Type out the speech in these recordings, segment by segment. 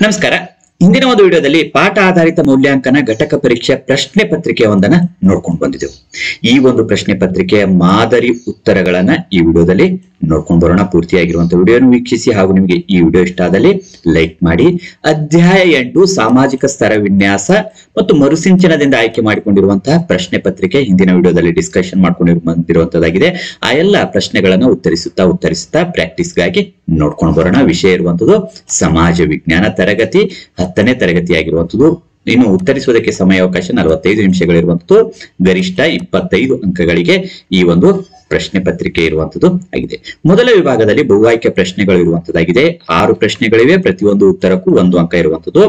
ನಮಸ್ಕಾರ. ಹಿಂದಿನ ಒಂದು ವಿಡಿಯೋದಲ್ಲಿ ಪಾಠ ಆಧಾರಿತ ಮೌಲ್ಯಾಂಕನ ಘಟಕ ಪರೀಕ್ಷೆ ಪ್ರಶ್ನೆ ಪತ್ರಿಕೆ ಒಂದನ್ನ ನೋಡ್ಕೊಂಡು ಬಂದಿದ್ದೆವು. ಈ ಒಂದು ಪ್ರಶ್ನೆ ಪತ್ರಿಕೆಯ ಮಾದರಿ ಉತ್ತರಗಳನ್ನ ಈ ವಿಡಿಯೋದಲ್ಲಿ ನೋಡ್ಕೊಂಡು ಬರೋಣ. ಪೂರ್ತಿಯಾಗಿರುವಂತಹ ವಿಡಿಯೋನ ವೀಕ್ಷಿಸಿ ಹಾಗೂ ನಿಮಗೆ ಈ ವಿಡಿಯೋ ಇಷ್ಟ ಆದಲ್ಲಿ ಲೈಕ್ ಮಾಡಿ. ಅಧ್ಯಾಯ 8 ಸಾಮಾಜಿಕ ಸ್ತರ ವಿನ್ಯಾಸ ಮತ್ತು ಮರುಸಿಂಚನದಿಂದ ಆಯ್ಕೆ ಮಾಡಿಕೊಂಡಿರುವಂತಹ ಪ್ರಶ್ನೆ ಪತ್ರಿಕೆ ಹಿಂದಿನ ವಿಡಿಯೋದಲ್ಲಿ ಡಿಸ್ಕಷನ್ ಬಂದಿರುವಂತದ್ದಾಗಿದೆ. ಆ ಎಲ್ಲ ಪ್ರಶ್ನೆಗಳನ್ನ ಉತ್ತರಿಸುತ್ತಾ ಪ್ರಾಕ್ಟೀಸ್ಗಾಗಿ ನೋಡ್ಕೊಂಡು ಬರೋಣ. ವಿಷಯ ಇರುವಂತದ್ದು ಸಮಾಜ ವಿಜ್ಞಾನ ತರಗತಿ 10ನೇ ತರಗತಿಯಾಗಿರುವಂತದ್ದು. ಇನ್ನು ಉತ್ತರಿಸುವುದಕ್ಕೆ ಸಮಯಾವಕಾಶ 45 ನಿಮಿಷಗಳಿರುವಂತದ್ದು. ಗರಿಷ್ಠ 25 ಅಂಕಗಳಿಗೆ ಈ ಒಂದು ಪ್ರಶ್ನೆ ಪತ್ರಿಕೆ ಇರುವಂತದ್ದು ಆಗಿದೆ. ಮೊದಲ ವಿಭಾಗದಲ್ಲಿ ಬಹು ಆಯ್ಕೆ ಪ್ರಶ್ನೆಗಳು ಇರುವಂತದ್ದಾಗಿದೆ. 6 ಪ್ರಶ್ನೆಗಳಿವೆ. ಪ್ರತಿಯೊಂದು ಉತ್ತರಕ್ಕೂ 1 ಅಂಕ ಇರುವಂತದ್ದು.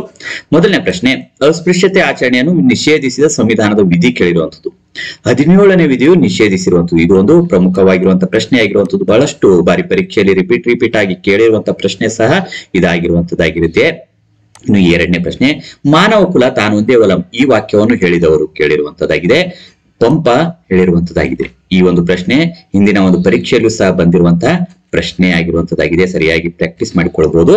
ಮೊದಲನೇ ಪ್ರಶ್ನೆ, ಅಸ್ಪೃಶ್ಯತೆ ಆಚರಣೆಯನ್ನು ನಿಷೇಧಿಸಿದ ಸಂವಿಧಾನದ ವಿಧಿ ಕೇಳಿರುವಂತದ್ದು. 17ನೇ ವಿಧಿಯು ನಿಷೇಧಿಸಿರುವಂತದ್ದು. ಇದು ಒಂದು ಪ್ರಮುಖವಾಗಿರುವಂತಹ ಪ್ರಶ್ನೆ ಆಗಿರುವಂತದ್ದು. ಬಹಳಷ್ಟು ಬಾರಿ ಪರೀಕ್ಷೆಯಲ್ಲಿ ರಿಪೀಟ್ ಆಗಿ ಕೇಳಿರುವಂತಹ ಪ್ರಶ್ನೆ ಸಹ ಇದಾಗಿರುವಂತದ್ದಾಗಿರುತ್ತೆ. ಇನ್ನು 2ನೇ ಪ್ರಶ್ನೆ, ಮಾನವ ಕುಲ ತಾನೊಂದೇ ಒಲಂ ಈ ವಾಕ್ಯವನ್ನು ಹೇಳಿದವರು ಕೇಳಿರುವಂತದ್ದಾಗಿದೆ. ಪಂಪ ಹೇಳಿರುವಂತದ್ದಾಗಿದೆ. ಈ ಒಂದು ಪ್ರಶ್ನೆ ಹಿಂದಿನ ಒಂದು ಪರೀಕ್ಷೆಯಲ್ಲೂ ಸಹ ಬಂದಿರುವಂತಹ ಪ್ರಶ್ನೆ ಆಗಿರುವಂತದ್ದಾಗಿದೆ. ಸರಿಯಾಗಿ ಪ್ರಾಕ್ಟೀಸ್ ಮಾಡಿಕೊಳ್ಬಹುದು.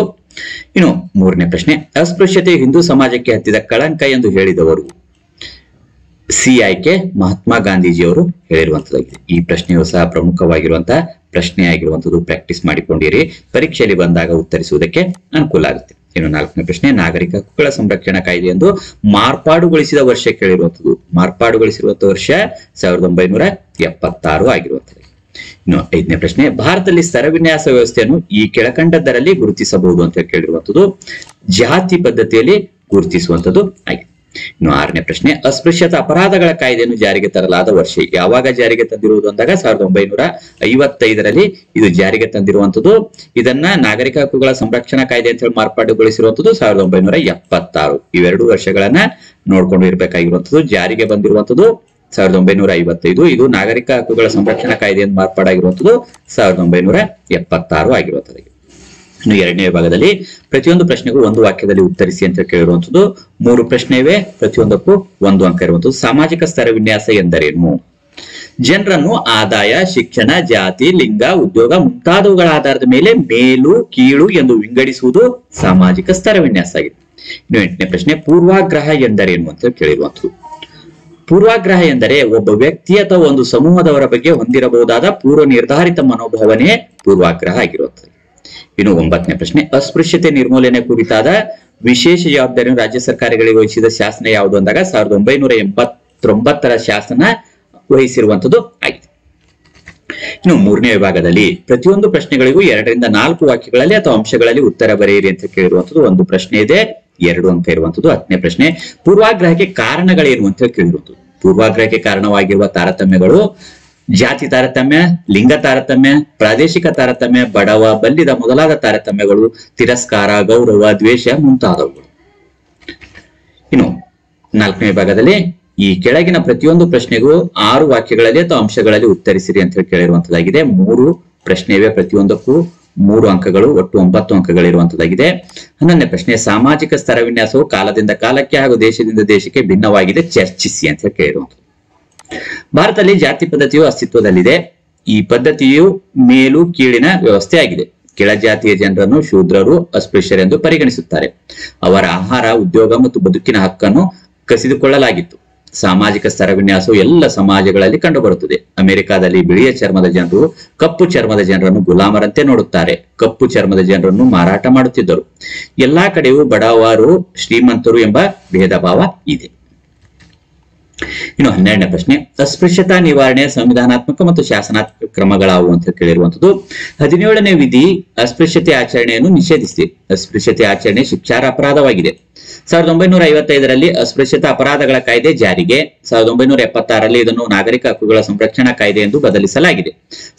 ಇನ್ನು 3ನೇ ಪ್ರಶ್ನೆ, ಅಸ್ಪೃಶ್ಯತೆ ಹಿಂದೂ ಸಮಾಜಕ್ಕೆ ಹತ್ತಿದ ಕಳಂಕ ಎಂದು ಹೇಳಿದವರು. ಸಿ ಆಯ್ಕೆ ಮಹಾತ್ಮ ಗಾಂಧೀಜಿಯವರು ಹೇಳಿರುವಂತದ್ದಾಗಿದೆ. ಈ ಪ್ರಶ್ನೆಯು ಸಹ ಪ್ರಮುಖವಾಗಿರುವಂತಹ ಪ್ರಶ್ನೆ ಆಗಿರುವಂತದ್ದು. ಪ್ರಾಕ್ಟೀಸ್ ಮಾಡಿಕೊಂಡಿರಿ. ಪರೀಕ್ಷೆಯಲ್ಲಿ ಬಂದಾಗ ಉತ್ತರಿಸುವುದಕ್ಕೆ ಅನುಕೂಲ ಆಗುತ್ತೆ. ಇನ್ನು 4ನೇ ಪ್ರಶ್ನೆ, ನಾಗರಿಕ ಹಕ್ಕುಗಳ ಸಂರಕ್ಷಣಾ ಕಾಯ್ದೆಯೊಂದು ಮಾರ್ಪಾಡುಗೊಳಿಸಿದ ವರ್ಷ ಕೇಳಿರುವಂತದ್ದು. ಮಾರ್ಪಾಡುಗೊಳಿಸಿರುವಂತಹ ವರ್ಷ 1976 ಆಗಿರುವಂತದ್ದು. ಇನ್ನು 5ನೇ ಪ್ರಶ್ನೆ, ಭಾರತದಲ್ಲಿ ಸ್ತರವಿನ್ಯಾಸ ವ್ಯವಸ್ಥೆಯನ್ನು ಈ ಕೆಳಕಂಡದ್ದರಲ್ಲಿ ಗುರುತಿಸಬಹುದು ಅಂತ ಕೇಳಿರುವಂತದ್ದು. ಜಾತಿ ಪದ್ಧತಿಯಲ್ಲಿ ಗುರುತಿಸುವಂತದ್ದು ಆಗಿದೆ. ಇನ್ನು 6ನೇ ಪ್ರಶ್ನೆ, ಅಸ್ಪೃಶ್ಯತಾ ಅಪರಾಧಗಳ ಕಾಯ್ದೆಯನ್ನು ಜಾರಿಗೆ ತರಲಾದ ವರ್ಷ. ಯಾವಾಗ ಜಾರಿಗೆ ತಂದಿರುವುದು ಅಂದಾಗ 1955ರಲ್ಲಿ ಇದು ಜಾರಿಗೆ ತಂದಿರುವಂತದ್ದು. ಇದನ್ನ ನಾಗರಿಕ ಹಕ್ಕುಗಳ ಸಂರಕ್ಷಣಾ ಕಾಯ್ದೆ ಅಂತ ಹೇಳಿ ಮಾರ್ಪಾಡುಗೊಳಿಸಿರುವಂತದ್ದು 1976. ಇವೆರಡು ವರ್ಷಗಳನ್ನ ನೋಡ್ಕೊಂಡು ಇರ್ಬೇಕಾಗಿರುವಂತದ್ದು. ಜಾರಿಗೆ ಬಂದಿರುವಂತದ್ದು 1955. ಇದು ನಾಗರಿಕ ಹಕ್ಕುಗಳ ಸಂರಕ್ಷಣಾ ಕಾಯ್ದೆಯನ್ನು ಮಾರ್ಪಾಡಾಗಿರುವಂತದ್ದು 1976 ಆಗಿರುವಂತದ್ದು. ಇನ್ನು 2ನೇ ವಿಭಾಗದಲ್ಲಿ ಪ್ರತಿಯೊಂದು ಪ್ರಶ್ನೆಗೂ 1 ವಾಕ್ಯದಲ್ಲಿ ಉತ್ತರಿಸಿ ಅಂತ ಕೇಳಿರುವಂತದ್ದು. 3 ಪ್ರಶ್ನೆ ಇವೆ. ಪ್ರತಿಯೊಂದಕ್ಕೂ 1 ಅಂಕ ಇರುವಂತದ್ದು. ಸಾಮಾಜಿಕ ಸ್ತರ ವಿನ್ಯಾಸ ಎಂದರೇನು? ಜನರನ್ನು ಆದಾಯ, ಶಿಕ್ಷಣ, ಜಾತಿ, ಲಿಂಗ, ಉದ್ಯೋಗ ಮುಂತಾದವುಗಳ ಆಧಾರದ ಮೇಲೆ ಮೇಲು ಕೀಳು ಎಂದು ವಿಂಗಡಿಸುವುದು ಸಾಮಾಜಿಕ ಸ್ತರ ವಿನ್ಯಾಸ ಆಗಿದೆ. ಇನ್ನು 8ನೇ ಪ್ರಶ್ನೆ, ಪೂರ್ವಾಗ್ರಹ ಎಂದರೇನು ಅಂತ ಕೇಳಿರುವಂತದ್ದು. ಪೂರ್ವಾಗ್ರಹ ಎಂದರೆ ಒಬ್ಬ ವ್ಯಕ್ತಿ ಅಥವಾ ಒಂದು ಸಮೂಹದವರ ಬಗ್ಗೆ ಹೊಂದಿರಬಹುದಾದ ಪೂರ್ವ ನಿರ್ಧಾರಿತ ಮನೋಭಾವನೆ ಪೂರ್ವಾಗ್ರಹ ಆಗಿರುತ್ತದೆ. ಇನ್ನು 9ನೇ ಪ್ರಶ್ನೆ, ಅಸ್ಪೃಶ್ಯತೆ ನಿರ್ಮೂಲನೆ ಕುರಿತಾದ ವಿಶೇಷ ಜವಾಬ್ದಾರಿಯನ್ನು ರಾಜ್ಯ ಸರ್ಕಾರಗಳಿಗೆ ವಹಿಸಿದ ಶಾಸನ ಯಾವುದು ಅಂದಾಗ 1989ರ ಶಾಸನ ವಹಿಸಿರುವಂತದ್ದು ಆಗಿದೆ. ಇನ್ನು 3ನೇ ವಿಭಾಗದಲ್ಲಿ ಪ್ರತಿಯೊಂದು ಪ್ರಶ್ನೆಗಳಿಗೂ 2 ರಿಂದ 4 ವಾಕ್ಯಗಳಲ್ಲಿ ಅಥವಾ ಅಂಶಗಳಲ್ಲಿ ಉತ್ತರ ಬರೆಯಿರಿ ಅಂತ ಕೇಳಿರುವಂತದ್ದು. 1 ಪ್ರಶ್ನೆ ಇದೆ, 2 ಅಂಕ ಇರುವಂತದ್ದು. 10ನೇ ಪ್ರಶ್ನೆ, ಪೂರ್ವಾಗ್ರಹಕ್ಕೆ ಕಾರಣಗಳೇನು ಅಂತ ಕೇಳಿರುವಂತದ್ದು. ಪೂರ್ವಾಗ್ರಹಕ್ಕೆ ಕಾರಣವಾಗಿರುವ ತಾರತಮ್ಯಗಳು ಜಾತಿ ತಾರತಮ್ಯ, ಲಿಂಗ ತಾರತಮ್ಯ, ಪ್ರಾದೇಶಿಕ ತಾರತಮ್ಯ, ಬಡವ ಬಲ್ಲಿದ ಮೊದಲಾದ ತಾರತಮ್ಯಗಳು, ತಿರಸ್ಕಾರ, ಗೌರವ, ದ್ವೇಷ ಮುಂತಾದವುಗಳು. ಇನ್ನು 4ನೇ ವಿಭಾಗದಲ್ಲಿ ಈ ಕೆಳಗಿನ ಪ್ರತಿಯೊಂದು ಪ್ರಶ್ನೆಗೂ 6 ವಾಕ್ಯಗಳಲ್ಲಿ ಅಥವಾ ಅಂಶಗಳಲ್ಲಿ ಉತ್ತರಿಸಿರಿ ಅಂತ ಹೇಳಿ ಕೇಳಿರುವಂತದ್ದಾಗಿದೆ. 3 ಪ್ರಶ್ನೆ ಇವೆ. ಪ್ರತಿಯೊಂದಕ್ಕೂ 3 ಅಂಕಗಳು, ಒಟ್ಟು 9 ಅಂಕಗಳಿರುವಂತದ್ದಾಗಿದೆ. 11ನೇ ಪ್ರಶ್ನೆ, ಸಾಮಾಜಿಕ ಸ್ತರ ವಿನ್ಯಾಸವು ಕಾಲದಿಂದ ಕಾಲಕ್ಕೆ ಹಾಗೂ ದೇಶದಿಂದ ದೇಶಕ್ಕೆ ಭಿನ್ನವಾಗಿದೆ, ಚರ್ಚಿಸಿ ಅಂತ ಹೇಳಿ ಕೇಳಿರುವಂತದ್ದು. ಭಾರತದಲ್ಲಿ ಜಾತಿ ಪದ್ಧತಿಯು ಅಸ್ತಿತ್ವದಲ್ಲಿದೆ. ಈ ಪದ್ಧತಿಯು ಮೇಲು ಕೀಳಿನ ವ್ಯವಸ್ಥೆ ಆಗಿದೆ. ಕೆಳಜಾತಿಯ ಜನರನ್ನು ಶೂದ್ರರು, ಅಸ್ಪೃಶ್ಯರೆಂದು ಪರಿಗಣಿಸುತ್ತಾರೆ. ಅವರ ಆಹಾರ, ಉದ್ಯೋಗ ಮತ್ತು ಬದುಕಿನ ಹಕ್ಕನ್ನು ಕಸಿದುಕೊಳ್ಳಲಾಗಿತ್ತು. ಸಾಮಾಜಿಕ ಸ್ತರ ವಿನ್ಯಾಸವು ಎಲ್ಲ ಸಮಾಜಗಳಲ್ಲಿ ಕಂಡುಬರುತ್ತದೆ. ಅಮೆರಿಕಾದಲ್ಲಿ ಬಿಳಿಯ ಚರ್ಮದ ಜನರು ಕಪ್ಪು ಚರ್ಮದ ಜನರನ್ನು ಗುಲಾಮರಂತೆ ನೋಡುತ್ತಾರೆ. ಕಪ್ಪು ಚರ್ಮದ ಜನರನ್ನು ಮಾರಾಟ ಮಾಡುತ್ತಿದ್ದರು. ಎಲ್ಲಾ ಕಡೆಯೂ ಬಡವರು, ಶ್ರೀಮಂತರು ಎಂಬ ಭೇದ ಭಾವ ಇದೆ. ಇನ್ನು 12ನೇ ಪ್ರಶ್ನೆ, ಅಸ್ಪೃಶ್ಯತಾ ನಿವಾರಣೆಯ ಸಂವಿಧಾನಾತ್ಮಕ ಮತ್ತು ಶಾಸನಾತ್ಮಕ ಕ್ರಮಗಳಾವು ಅಂತ ಕೇಳಿರುವಂತದ್ದು. 17ನೇ ವಿಧಿ ಅಸ್ಪೃಶ್ಯತೆ ಆಚರಣೆಯನ್ನು ನಿಷೇಧಿಸಿದೆ. ಅಸ್ಪೃಶ್ಯತೆ ಆಚರಣೆ ಶಿಕ್ಷಾರ್ಹ ಅಪರಾಧವಾಗಿದೆ. 1955ರಲ್ಲಿ ಅಸ್ಪೃಶ್ಯತಾ ಅಪರಾಧಗಳ ಕಾಯ್ದೆ ಜಾರಿಗೆ. 1976ರಲ್ಲಿ ಇದನ್ನು ನಾಗರಿಕ ಹಕ್ಕುಗಳ ಸಂರಕ್ಷಣಾ ಕಾಯ್ದೆ ಎಂದು ಬದಲಿಸಲಾಗಿದೆ.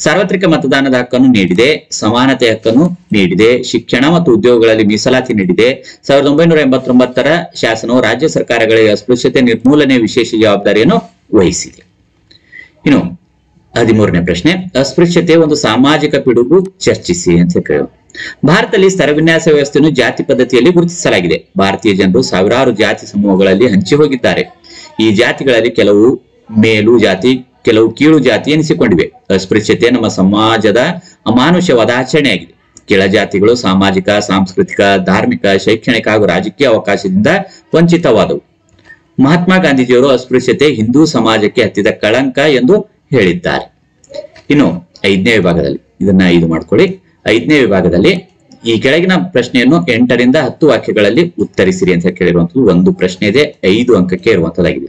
ಸಾರ್ವತ್ರಿಕ ಮತದಾನದ ಹಕ್ಕನ್ನು ನೀಡಿದೆ. ಸಮಾನತೆ ಹಕ್ಕನ್ನು ನೀಡಿದೆ. ಶಿಕ್ಷಣ ಮತ್ತು ಉದ್ಯೋಗಗಳಲ್ಲಿ ಮೀಸಲಾತಿ ನೀಡಿದೆ. 1989ರ ಶಾಸನವು ರಾಜ್ಯ ಸರ್ಕಾರಗಳಿಗೆ ಅಸ್ಪೃಶ್ಯತೆ ನಿರ್ಮೂಲನೆ ವಿಶೇಷ ಜವಾಬ್ದಾರಿಯನ್ನು ವಹಿಸಿದೆ. ಇನ್ನು 13ನೇ ಪ್ರಶ್ನೆ, ಅಸ್ಪೃಶ್ಯತೆ ಒಂದು ಸಾಮಾಜಿಕ ಪಿಡುಗು, ಚರ್ಚಿಸಿ ಅಂತ ಕೇಳಿ. ಭಾರತದಲ್ಲಿ ಸ್ತರವಿನ್ಯಾಸ ವ್ಯವಸ್ಥೆಯನ್ನು ಜಾತಿ ಪದ್ಧತಿಯಲ್ಲಿ ಗುರುತಿಸಲಾಗಿದೆ. ಭಾರತೀಯ ಜನರು ಸಾವಿರಾರು ಜಾತಿ ಸಮೂಹಗಳಲ್ಲಿ ಹಂಚಿ ಹೋಗಿದ್ದಾರೆ. ಈ ಜಾತಿಗಳಲ್ಲಿ ಕೆಲವು ಮೇಲು ಜಾತಿ, ಕೆಲವು ಕೀಳು ಜಾತಿ ಎನಿಸಿಕೊಂಡಿವೆ. ಅಸ್ಪೃಶ್ಯತೆ ನಮ್ಮ ಸಮಾಜದ ಅಮಾನುಷವಾದ ಆಚರಣೆಯಾಗಿದೆ. ಕೆಳಜಾತಿಗಳು ಸಾಮಾಜಿಕ, ಸಾಂಸ್ಕೃತಿಕ, ಧಾರ್ಮಿಕ, ಶೈಕ್ಷಣಿಕ ಹಾಗೂ ರಾಜಕೀಯ ಅವಕಾಶದಿಂದ ವಂಚಿತವಾದವು. ಮಹಾತ್ಮ ಗಾಂಧೀಜಿಯವರು ಅಸ್ಪೃಶ್ಯತೆ ಹಿಂದೂ ಸಮಾಜಕ್ಕೆ ಹತ್ತಿದ ಕಳಂಕ ಎಂದು ಹೇಳಿದ್ದಾರೆ. ಇನ್ನು 5ನೇ ವಿಭಾಗದಲ್ಲಿ ಇದನ್ನ 5 ಮಾಡ್ಕೊಳ್ಳಿ. 5ನೇ ವಿಭಾಗದಲ್ಲಿ ಈ ಕೆಳಗಿನ ಪ್ರಶ್ನೆಯನ್ನು 8 ರಿಂದ 10 ವಾಕ್ಯಗಳಲ್ಲಿ ಉತ್ತರಿಸಿರಿ ಅಂತ ಕೇಳಿರುವಂತದ್ದು ಒಂದು ಪ್ರಶ್ನೆ ಇದೆ, 5 ಅಂಕಕ್ಕೆ ಇರುವಂತದ್ದಾಗಿದೆ.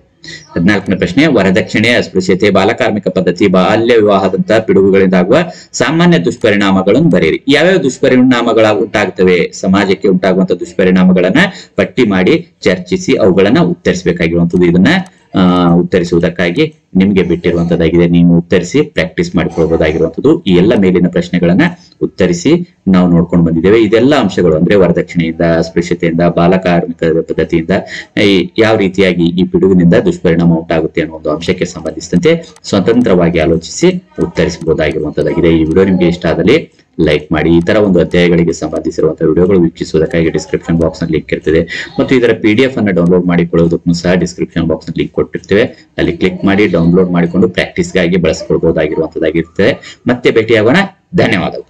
14ನೇ ಪ್ರಶ್ನೆ, ವರದಕ್ಷಿಣೆ, ಅಸ್ಪೃಶ್ಯತೆ, ಬಾಲಕಾರ್ಮಿಕ ಪದ್ಧತಿ, ಬಾಲ್ಯ ವಿವಾಹದಂತಹ ಪಿಡುಗುಗಳಿಂದಾಗುವ ಸಾಮಾನ್ಯ ದುಷ್ಪರಿಣಾಮಗಳನ್ನು ಬರೆಯಿರಿ. ಯಾವ್ಯಾವ ದುಷ್ಪರಿಣಾಮಗಳ ಉಂಟಾಗ್ತವೆ, ಸಮಾಜಕ್ಕೆ ಉಂಟಾಗುವಂತಹ ದುಷ್ಪರಿಣಾಮಗಳನ್ನ ಪಟ್ಟಿ ಮಾಡಿ ಚರ್ಚಿಸಿ ಅವುಗಳನ್ನ ಉತ್ತರಿಸಬೇಕಾಗಿರುವಂತದ್ದು. ಇದನ್ನ ಉತ್ತರಿಸುವುದಕ್ಕಾಗಿ ನಿಮ್ಗೆ ಬಿಟ್ಟಿರುವಂತದ್ದಾಗಿದೆ. ನೀವು ಉತ್ತರಿಸಿ ಪ್ರಾಕ್ಟೀಸ್ ಮಾಡಿಕೊಳ್ಬಹುದಾಗಿರುವಂತದ್ದು. ಈ ಎಲ್ಲ ಮೇಲಿನ ಪ್ರಶ್ನೆಗಳನ್ನ ಉತ್ತರಿಸಿ ನಾವು ನೋಡ್ಕೊಂಡು ಬಂದಿದ್ದೇವೆ. ಇದೆಲ್ಲ ಅಂಶಗಳು ಅಂದ್ರೆ ವರದಕ್ಷಿಣೆಯಿಂದ, ಅಸ್ಪೃಶ್ಯತೆಯಿಂದ, ಬಾಲಕಾರ್ಮಿಕ ಪದ್ಧತಿಯಿಂದ ಯಾವ ರೀತಿಯಾಗಿ ಈ ಪಿಡುಗಿನಿಂದ ದುಷ್ಪರಿಣಾಮ ಉಂಟಾಗುತ್ತೆ ಅನ್ನೋ ಒಂದು ಅಂಶಕ್ಕೆ ಸಂಬಂಧಿಸಿದಂತೆ ಸ್ವತಂತ್ರವಾಗಿ ಆಲೋಚಿಸಿ ಉತ್ತರಿಸಬಹುದಾಗಿರುವಂತದ್ದಾಗಿದೆ. ಈ ವಿಡಿಯೋ ನಿಮ್ಗೆ ಇಷ್ಟ ಆದಲ್ಲಿ ಲೈಕ್ ಮಾಡಿ. ಈ ತರ ಒಂದು ಅಧ್ಯಾಯಗಳಿಗೆ ಸಂಬಂಧಿಸಿರುವಂತಹ ವಿಡಿಯೋಗಳು ವೀಕ್ಷಿಸುವುದಕ್ಕಾಗಿ ಡಿಸ್ಕ್ರಿಪ್ಷನ್ ಬಾಕ್ಸ್ ನಲ್ಲಿ ಲಿಂಕ್ ಇರ್ತದೆ ಮತ್ತು ಇದರ PDF ಅನ್ನು ಡೌನ್ಲೋಡ್ ಮಾಡಿಕೊಳ್ಳುವುದಕ್ಕೂ ಸಹ ಡಿಸ್ಕ್ರಿಪ್ಷನ್ ಬಾಕ್ಸ್ ನಲ್ಲಿ ಲಿಂಕ್ ಕೊಟ್ಟಿರ್ತೇವೆ. ಅಲ್ಲಿ ಕ್ಲಿಕ್ ಮಾಡಿ ಡೌನ್ಲೋಡ್ ಮಾಡಿಕೊಂಡು ಪ್ರಾಕ್ಟೀಸ್ಗಾಗಿ ಬಳಸಿಕೊಳ್ಬಹುದಾಗಿರುವಂತದ್ದಾಗಿರ್ತದೆ. ಮತ್ತೆ ಭೇಟಿಯಾಗೋಣ. ಧನ್ಯವಾದಗಳು.